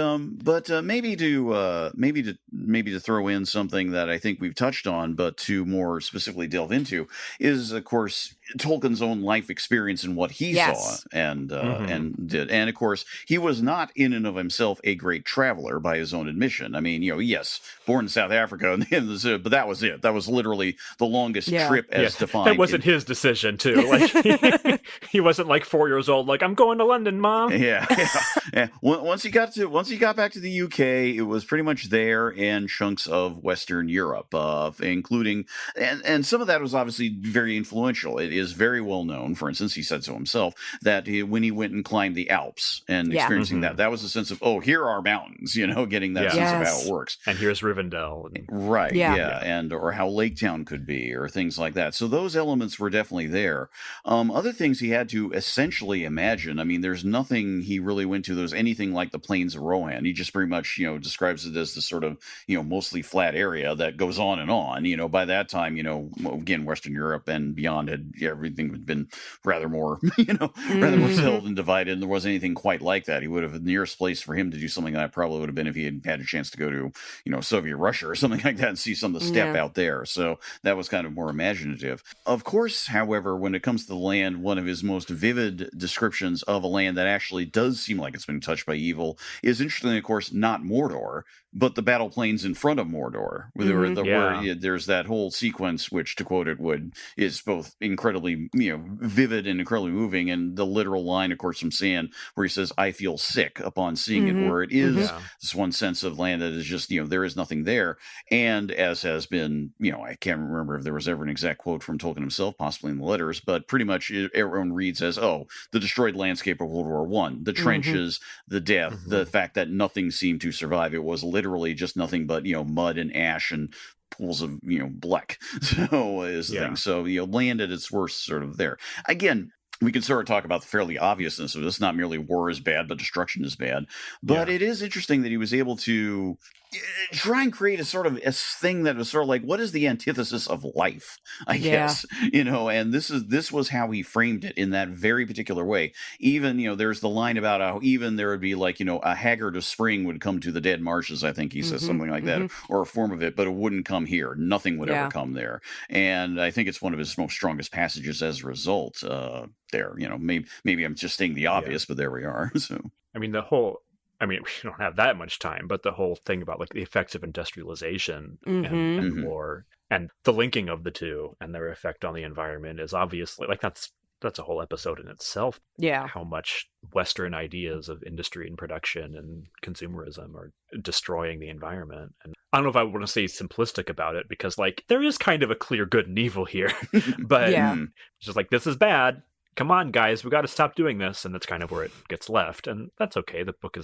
[SPEAKER 1] maybe to throw in something that I think we've touched on, but to more specifically delve into is, of course, Tolkien's own life experience and what he saw and did. And of course, he was not in and of himself a great traveler by his own admission. I mean, yes, born in South Africa, but that was it. That was literally the longest trip as defined.
[SPEAKER 3] That wasn't his decision, too. Like, he wasn't like 4 years old, like, I'm going to London, Mom.
[SPEAKER 1] Yeah. Once he got back to the UK, it was pretty much there and chunks of Western Europe, including, and some of that was obviously very influential. It is very well known, for instance, he said so himself, that when he went and climbed the Alps and experiencing that was a sense of, here are mountains, getting that sense of how it works.
[SPEAKER 3] And here's Rivendell.
[SPEAKER 1] Right, and or how Lake Town could be, or things like that. So those elements were definitely there. Other things he had to essentially imagine. I mean, there's nothing he really went to that was anything like the plains of Rohan. He just pretty much, describes it as this sort of, mostly flat area that goes on and on. By that time, again, Western Europe and beyond everything had been rather more, rather more settled and divided. And there wasn't anything quite like that. He would have, the nearest place for him to do something like that probably would have been if he had had a chance to go to, Soviet Russia or something like that and see some of the steppe out there. So that was kind of more imaginative. Of course, however, when it comes to the land, one of his most vivid descriptions of a land that actually does seem like it's been touched by evil is, interestingly, of course, not Mordor, but the battle plains in front of Mordor, where there's that whole sequence, which, to quote it, is both incredibly, vivid and incredibly moving. And the literal line, of course, from Sand, where he says, "I feel sick" upon seeing it, where it is this one sense of land that is just, there is nothing there. And as has been, I can't remember if there was ever an exact quote from Tolkien himself, possibly in the letters, but pretty much everyone reads as, the destroyed landscape of World War I, the trenches, the death, the fact that nothing seemed to survive. It was literally just nothing but, mud and ash and pools of, black. So is the thing. So, land at its worst sort of there. Again, we can sort of talk about the fairly obviousness of this. Not merely war is bad, but destruction is bad. But it is interesting that he was able to try and create a sort of a thing that was sort of like, what is the antithesis of life, I guess, and this was how he framed it in that very particular way. Even, there's the line about how even there would be like, a haggard of spring would come to the dead marshes. I think he says something like that, or a form of it, but it wouldn't come here. Nothing would ever come there. And I think it's one of his most strongest passages as a result there, maybe I'm just stating the obvious, but there we are. So,
[SPEAKER 3] I mean, we don't have that much time, but the whole thing about like the effects of industrialization and war and the linking of the two and their effect on the environment is obviously like that's a whole episode in itself.
[SPEAKER 2] Yeah.
[SPEAKER 3] How much Western ideas of industry and production and consumerism are destroying the environment. And I don't know if I want to say simplistic about it, because like there is kind of a clear good and evil here, but it's just like, this is bad. Come on, guys, we got to stop doing this. And that's kind of where it gets left. And that's okay. The book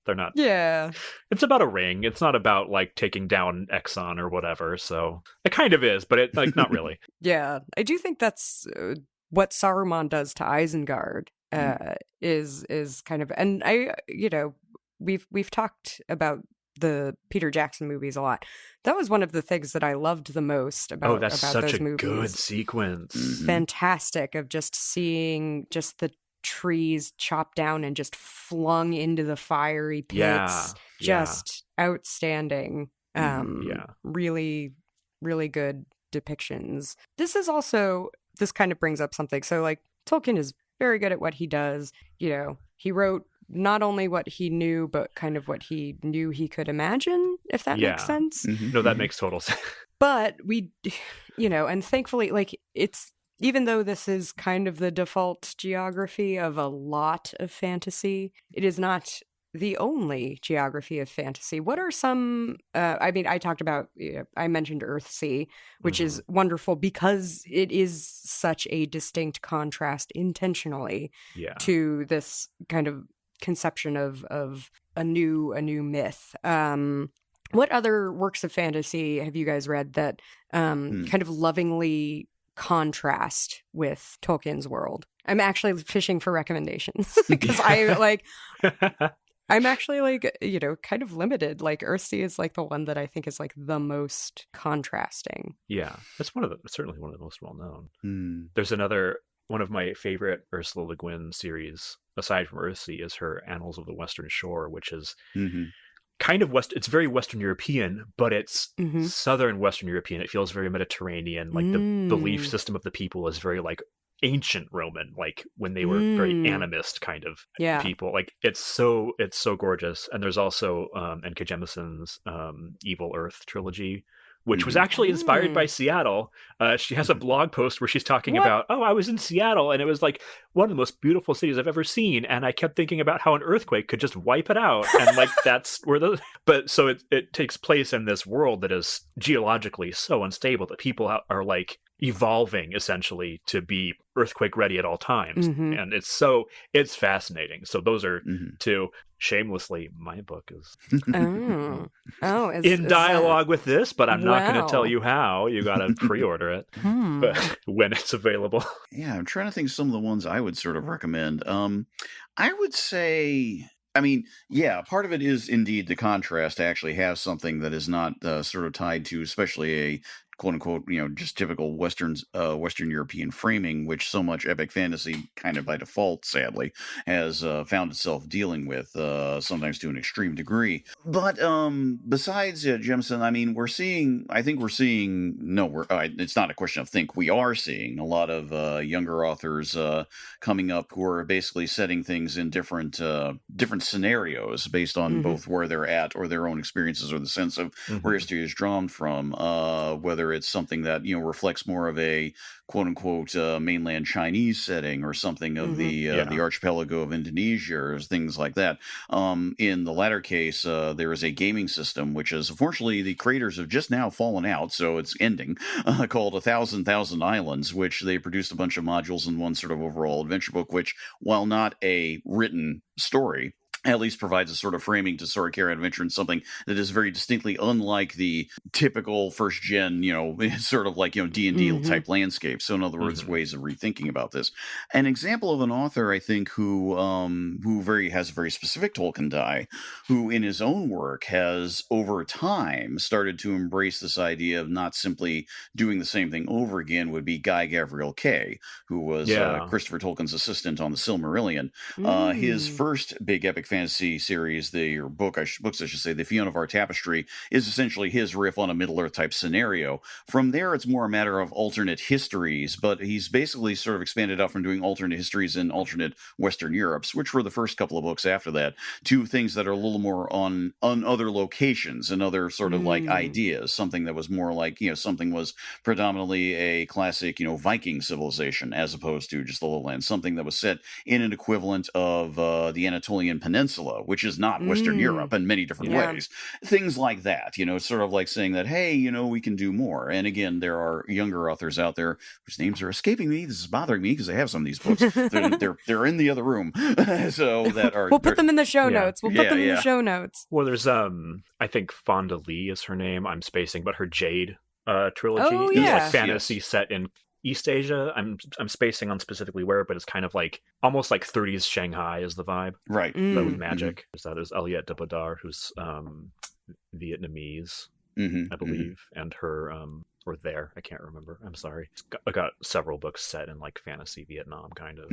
[SPEAKER 3] they're not. Yeah. It's about a ring. It's not about like taking down Exxon or whatever. So it kind of is, but it like not really.
[SPEAKER 2] Yeah. I do think that's what Saruman does to Isengard is kind of, and we've talked about the Peter Jackson movies a lot. That was one of the things that I loved the most about
[SPEAKER 3] that's
[SPEAKER 2] about
[SPEAKER 3] such
[SPEAKER 2] those
[SPEAKER 3] a
[SPEAKER 2] movies.
[SPEAKER 3] Good sequence.
[SPEAKER 2] Fantastic, of just seeing just the trees chopped down and just flung into the fiery pits. Just outstanding. Really, really good depictions. This kind of brings up something. So like Tolkien is very good at what he does. He wrote not only what he knew, but kind of what he knew he could imagine, if that makes sense.
[SPEAKER 3] No, that makes total sense.
[SPEAKER 2] But we, and thankfully, like, it's, even though this is kind of the default geography of a lot of fantasy, it is not the only geography of fantasy. What are some, I mentioned Earthsea, which is wonderful because it is such a distinct contrast intentionally to this kind of conception of a new myth. What other works of fantasy have you guys read that kind of lovingly contrast with Tolkien's world? I'm actually fishing for recommendations because I'm actually kind of limited. Like Earthsea is like the one that I think is like the most contrasting.
[SPEAKER 3] Yeah, that's certainly one of the most well known. There's another one of my favorite Ursula Le Guin series, aside from Earthsea, is her Annals of the Western Shore, which is kind of it's very Western European, but it's Southern Western European. It feels very Mediterranean. Like the belief system of the people is very like ancient Roman, like when they were very animist kind of people. Like it's so gorgeous. And there's also N.K. Jemisin's Evil Earth trilogy, which was actually inspired by Seattle. She has a blog post where she's talking about, I was in Seattle and it was like one of the most beautiful cities I've ever seen. And I kept thinking about how an earthquake could just wipe it out. And like, that's where but so it takes place in this world that is geologically so unstable that people are like evolving essentially to be earthquake ready at all times. And it's fascinating. So those are two. Shamelessly, my book is in dialogue with this, but I'm not going to tell you how. You got to pre-order it but when it's available.
[SPEAKER 1] Yeah, I'm trying to think of some of the ones I would sort of recommend. I would say, I mean, yeah, part of it is indeed the contrast to actually have something that is not sort of tied to, especially a quote unquote, just typical Western European framing, which so much epic fantasy kind of by default, sadly, has found itself dealing with, sometimes to an extreme degree. But besides Jemison, I mean, it's not a question of think, we are seeing a lot of younger authors coming up who are basically setting things in different scenarios based on both where they're at or their own experiences or the sense of where history is drawn from, whether it's something that reflects more of a quote unquote mainland Chinese setting or something of the archipelago of Indonesia or things like that. In the latter case, there is a gaming system which is unfortunately the creators have just now fallen out, so it's ending, called 1,000 Islands, which they produced a bunch of modules in one sort of overall adventure book, which, while not a written story, at least provides a sort of framing to sort of carry out adventure in something that is very distinctly unlike the typical first gen, sort of like, D&D type landscape. So in other words, ways of rethinking about this. An example of an author, I think, who has a very specific Tolkien tie, who in his own work has over time started to embrace this idea of not simply doing the same thing over again, would be Guy Gavriel Kay, who was Christopher Tolkien's assistant on the Silmarillion. His first big epic fantasy series, books I should say, the Fionnevar Tapestry, is essentially his riff on a Middle-earth type scenario. From there, it's more a matter of alternate histories, but he's basically sort of expanded out from doing alternate histories in alternate Western Europes, which were the first couple of books after that, to things that are a little more on other locations and other sort of like ideas. Something that was more like, something was predominantly a classic, Viking civilization as opposed to just the lowlands. Something that was set in an equivalent of the Anatolian Peninsula, which is not Western Europe in many different ways. Things like that, sort of like saying that, hey, we can do more. And again, there are younger authors out there whose names are escaping me. This is bothering me because I have some of these books. They're in the other room. So that are...
[SPEAKER 2] We'll put them in the show notes. We'll put them in the show notes.
[SPEAKER 3] Well, there's, I think Fonda Lee is her name. I'm spacing, but her Jade trilogy is like fantasy set in East Asia. I'm spacing on specifically where, but it's kind of like almost like 30s Shanghai is the vibe,
[SPEAKER 1] right?
[SPEAKER 3] But with magic. There's Aliette de Bodar, who's Vietnamese, I believe, and her or there, I can't remember. I'm sorry. I got several books set in like fantasy Vietnam, kind of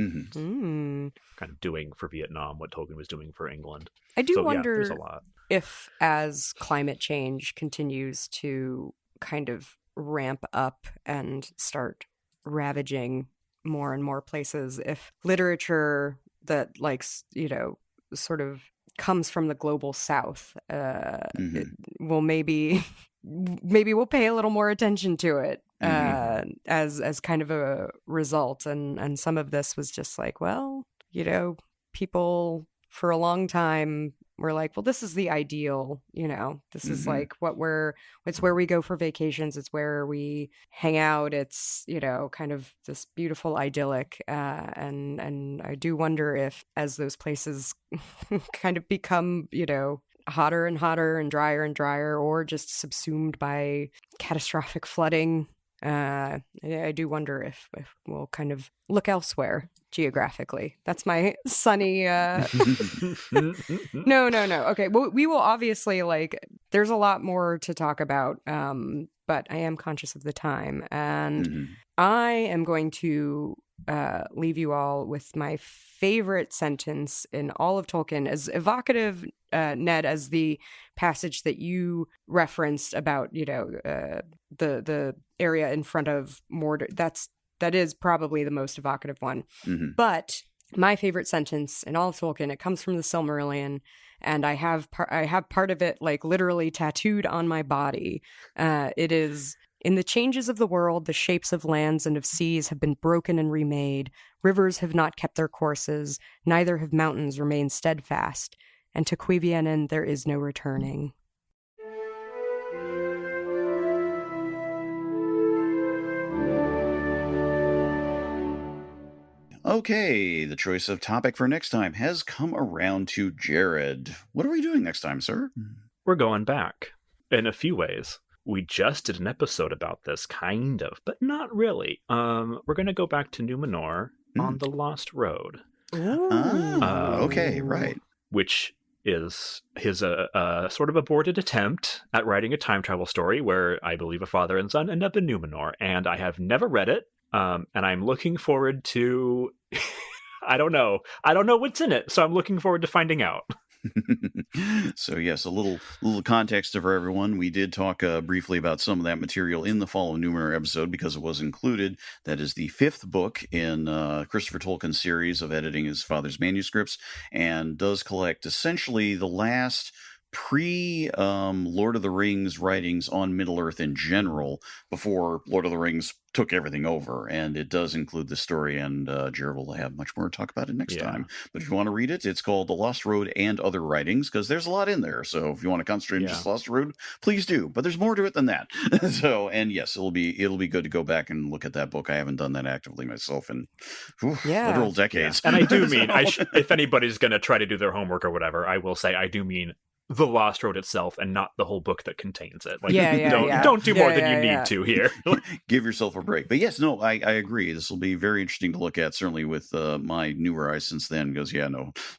[SPEAKER 3] doing for Vietnam what Tolkien was doing for England.
[SPEAKER 2] I do wonder
[SPEAKER 3] there's a lot.
[SPEAKER 2] If as climate change continues to kind of ramp up and start ravaging more and more places, if literature that sort of comes from the global south will maybe we'll pay a little more attention to it as kind of a result, and some of this was just like, well, people for a long time were like, well, this is the ideal, this is like it's where we go for vacations. It's where we hang out. It's, kind of this beautiful idyllic. And I do wonder if as those places kind of become, hotter and hotter and drier or just subsumed by catastrophic flooding, I do wonder if we'll kind of look elsewhere geographically. That's my sunny no. Okay, well, we will obviously, there's a lot more to talk about, but I am conscious of the time, and I am going to leave you all with my favorite sentence in all of Tolkien, as evocative, Ned, as the passage that you referenced about, the area in front of Mordor. that is probably the most evocative one.
[SPEAKER 1] Mm-hmm.
[SPEAKER 2] But my favorite sentence in all of Tolkien, it comes from the Silmarillion, and I have part of it like literally tattooed on my body. It is, "In the changes of the world, the shapes of lands and of seas have been broken and remade. Rivers have not kept their courses, neither have mountains remained steadfast. And to Cuivianen there is no returning."
[SPEAKER 1] Okay, the choice of topic for next time has come around to Jared. What are we doing next time, sir?
[SPEAKER 3] We're going back in a few ways. We just did an episode about this, kind of, but not really. We're going to go back to Numenor on the Lost Road.
[SPEAKER 1] Okay, right.
[SPEAKER 3] Which is his sort of aborted attempt at writing a time travel story where I believe a father and son end up in Numenor. And I have never read it. And I'm looking forward to... I don't know what's in it, so I'm looking forward to finding out.
[SPEAKER 1] So yes, a little context for everyone. We did talk briefly about some of that material in the Fall of Numenor episode because it was included. That is the 5th book in Christopher Tolkien's series of editing his father's manuscripts, and does collect essentially the last pre-Lord of the Rings writings on Middle-earth in general before Lord of the Rings took everything over. And it does include the story, and Jared will have much more to talk about it next time. But if you want to read it, it's called The Lost Road and Other Writings, because there's a lot in there. So if you want to concentrate on just Lost Road, please do. But there's more to it than that. So, and yes, it'll be good to go back and look at that book. I haven't done that actively myself in literal decades.
[SPEAKER 3] Yeah. And I do mean, if anybody's going to try to do their homework or whatever, I will say I do mean The Lost Road itself and not the whole book that contains it. Like, don't do more than you need to here.
[SPEAKER 1] Give yourself a break. But yes, no, I agree. This will be very interesting to look at, certainly with my newer eyes since then, because a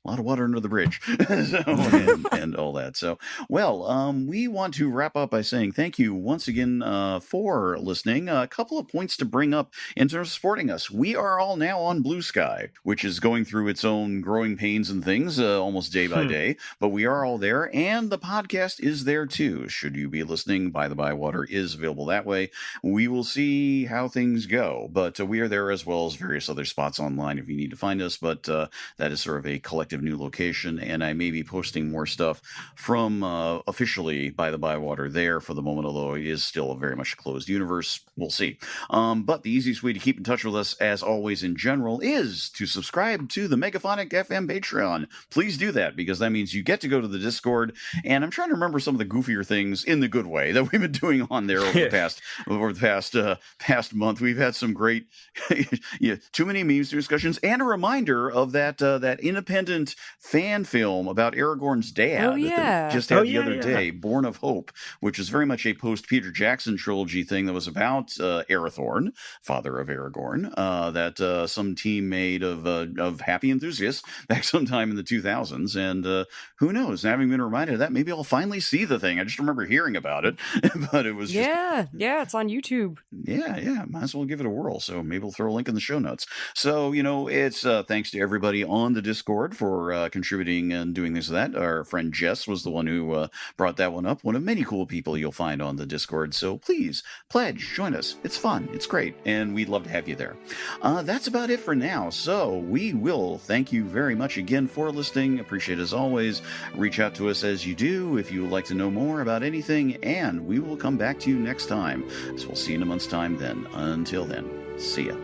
[SPEAKER 1] lot of water under the bridge and all that. So, well, we want to wrap up by saying thank you once again for listening. A couple of points to bring up in terms of supporting us. We are all now on Blue Sky, which is going through its own growing pains and things almost day by day, but we are all there. And the podcast is there too. Should you be listening, By-The-Bywater is available that way. We will see how things go, but we are there as well as various other spots online if you need to find us. But that is sort of a collective new location, and I may be posting more stuff from officially By-The-Bywater there for the moment, although it is still very much a closed universe. We'll see. But the easiest way to keep in touch with us, as always in general, is to subscribe to the Megaphonic FM Patreon. Please do that, because that means you get to go to the Discord. And I'm trying to remember some of the goofier things in the good way that we've been doing on there over the past month. We've had some great, too many memes, discussions, and a reminder of that independent fan film about Aragorn's dad that they just had the other day, Born of Hope, which is very much a post Peter Jackson trilogy thing that was about Arathorn, father of Aragorn, that some team made of happy enthusiasts back sometime in the 2000s, and who knows? Having been reminded of that, maybe I'll finally see the thing. I just remember hearing about it, but it was just...
[SPEAKER 2] it's on YouTube.
[SPEAKER 1] Might as well give it a whirl. So maybe we'll throw a link in the show notes. So it's thanks to everybody on the Discord for contributing and doing this and that. Our friend Jess was the one who brought that one up. One of many cool people you'll find on the Discord. So please pledge, join us. It's fun, it's great, and we'd love to have you there. That's about it for now. So we will thank you very much again for listening. Appreciate it as always. Reach out to us as you do if you would like to know more about anything, and we will come back to you next time. So we'll see you in a month's time then. Until then, see ya.